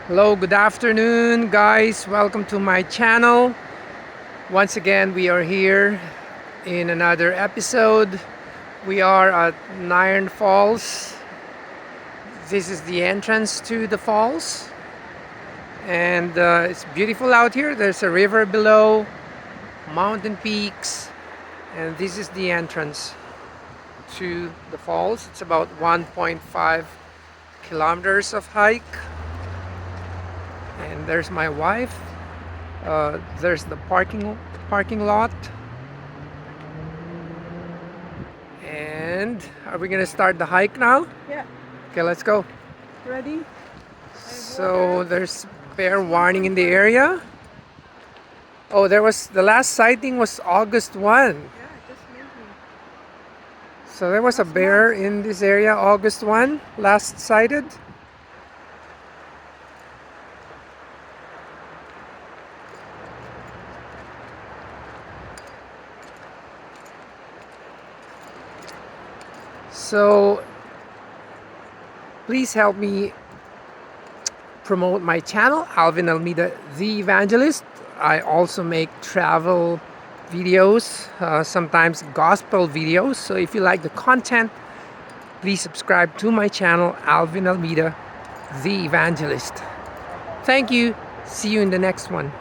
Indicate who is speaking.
Speaker 1: Hello, good afternoon, guys. Welcome to my channel. Once again, we are here in another episode. We are at Nairn Falls. This is the entrance to the falls, and it's beautiful out here. There's a river below, mountain peaks, and this is the entrance to the falls. It's about 1.5 kilometers of hike. And there's my wife. There's the parking lot. And are we gonna start the hike now?
Speaker 2: Yeah.
Speaker 1: Okay, let's go.
Speaker 2: Ready?
Speaker 1: So there's bear warning in the area. Oh, the last sighting was August 1.
Speaker 2: Yeah, just maybe.
Speaker 1: So there was a bear in this area August 1, last sighted. So please help me promote my channel, Alvin Almeida, the evangelist. I also make travel videos, sometimes gospel videos. So if you like the content, please subscribe to my channel, Alvin Almeida, the evangelist. Thank you. See you in the next one.